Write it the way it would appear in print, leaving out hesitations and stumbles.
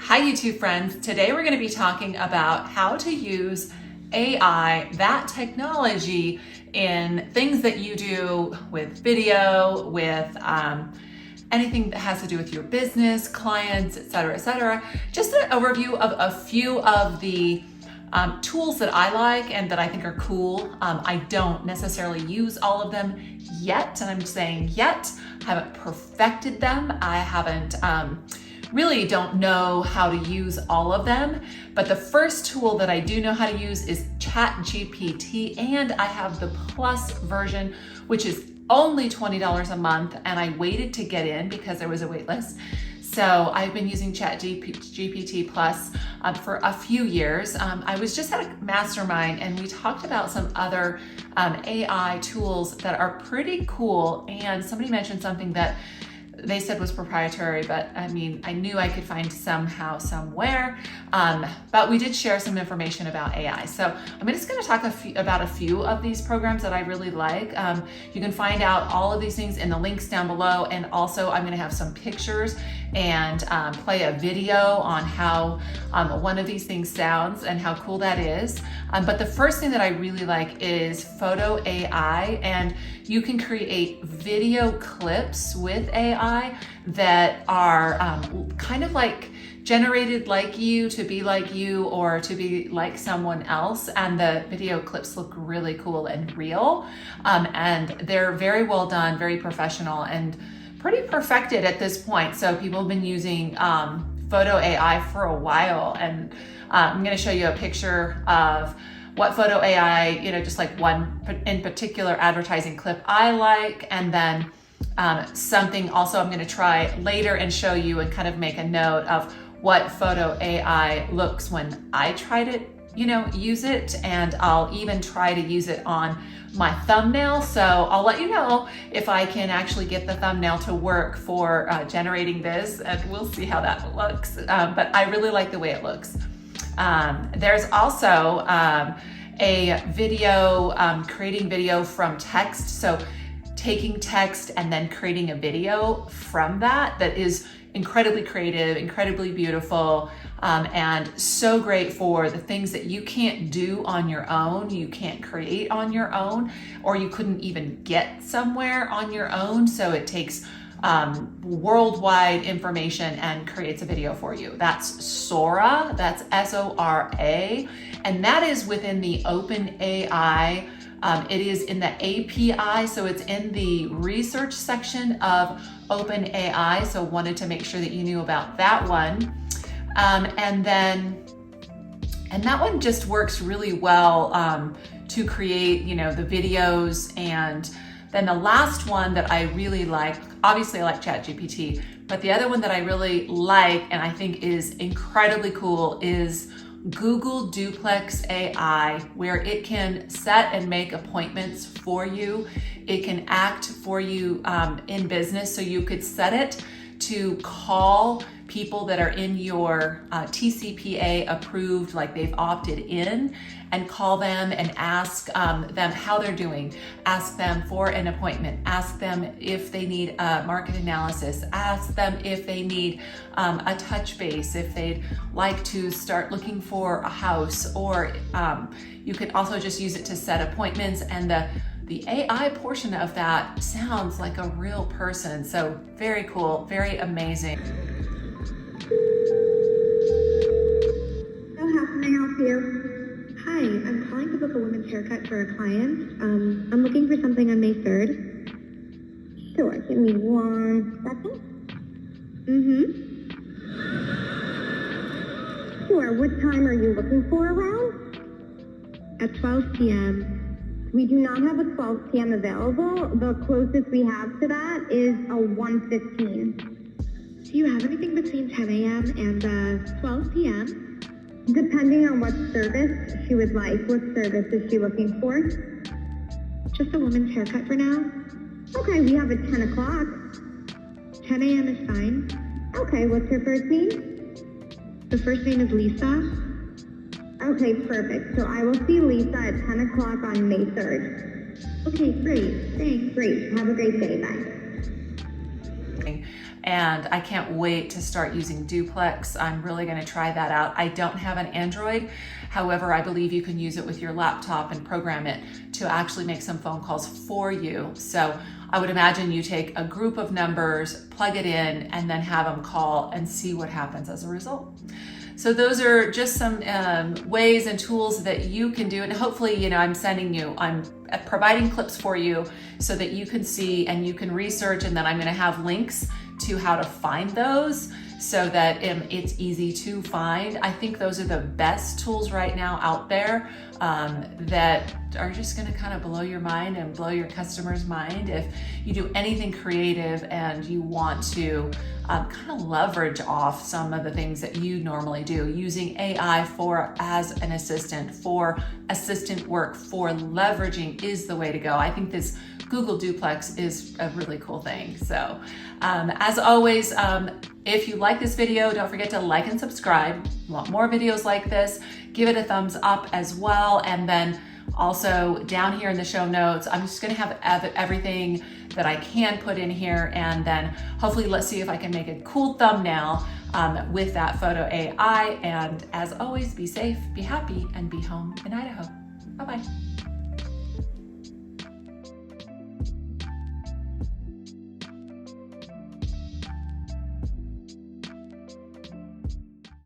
Hi YouTube friends, today we're going to be talking about how to use AI, that technology, in things that you do with video, with anything that has to do with your business, clients, etc., etc. Just an overview of a few of the tools that I like and that I think are cool. I don't necessarily use all of them yet, and I'm saying yet. I haven't perfected them. I haven't really don't know how to use all of them, but the first tool that I do know how to use is ChatGPT, and I have the Plus version, which is only $20 a month, and I waited to get in because there was a wait list. So I've been using ChatGPT Plus for a few years. I was just at a mastermind and we talked about some other AI tools that are pretty cool, and somebody mentioned something that they said was proprietary, but I mean, I knew I could find somehow, somewhere, but we did share some information about AI. So I'm just gonna talk about a few of these programs that I really like. You can find out all of these things in the links down below, and also I'm gonna have some pictures and play a video on how one of these things sounds and how cool that is. But the first thing that I really like is Photo AI, and you can create video clips with AI that are kind of like generated like you, to be like you, or to be like someone else, and the video clips look really cool and real, and they're very well done, very professional, and pretty perfected at this point. So people have been using Photo AI for a while, and I'm going to show you a picture of what Photo AI, just like one in particular advertising clip I like, and then something also I'm going to try later and show you and kind of make a note of what Photo AI looks when I try to, use it, and I'll even try to use it on my thumbnail. So I'll let you know if I can actually get the thumbnail to work for generating this, and we'll see how that looks. But I really like the way it looks. There's also a video, creating video from text. So taking text and then creating a video from that is incredibly creative, incredibly beautiful, and so great for the things that you can't do on your own, you can't create on your own, or you couldn't even get somewhere on your own. So it takes worldwide information and creates a video for you. That's Sora, that's S-O-R-A, and that is within the OpenAI. It is in the API, so it's in the research section of OpenAI, so wanted to make sure that you knew about that one. And that one just works really well to create, the videos. And then the last one that I really like, obviously I like ChatGPT, but the other one that I really like and I think is incredibly cool is Google Duplex AI, where it can set and make appointments for you. It can act for you in business. So you could set it to call people that are in your TCPA approved, like they've opted in, and call them and ask them how they're doing, ask them for an appointment, ask them if they need a market analysis, ask them if they need a touch base, if they'd like to start looking for a house, or you could also just use it to set appointments, and the AI portion of that sounds like a real person. So very cool, very amazing. So how can I help you? Hi, I'm calling to book a women's haircut for a client. I'm looking for something on May 3rd. Sure, give me 1 second. Sure, what time are you looking for around? At 12 p.m. We do not have a 12 p.m. available. The closest we have to that is a 1:15. Do you have anything between 10 a.m. and 12 p.m.? Depending on what service she would like. What service is she looking for? Just a woman's haircut for now. Okay, we have a 10 o'clock. 10 a.m. is fine. Okay, what's her first name? The first name is Lisa. Okay, perfect. So I will see Lisa at 10 o'clock on May 3rd. Okay, great. Thanks. Great. Have a great day. Bye. and I can't wait to start using Duplex. I'm really gonna try that out. I don't have an Android. However, I believe you can use it with your laptop and program it to actually make some phone calls for you. So I would imagine you take a group of numbers, plug it in, and then have them call and see what happens as a result. So those are just some ways and tools that you can do. And hopefully, I'm providing clips for you so that you can see and you can research, and then I'm gonna have links to how to find those so that it's easy to find. I think those are the best tools right now out there that are just gonna kind of blow your mind and blow your customer's mind if you do anything creative and you want to kind of leverage off some of the things that you normally do, using AI as an assistant, for assistant work, for leveraging is the way to go. I think this Google Duplex is a really cool thing. So as always, if you like this video, don't forget to like and subscribe. You want more videos like this, give it a thumbs up as well. And then also down here in the show notes, I'm just gonna have everything that I can put in here, and then hopefully let's see if I can make a cool thumbnail with that photo AI. And as always, be safe, be happy, and be home in Idaho. Bye-bye.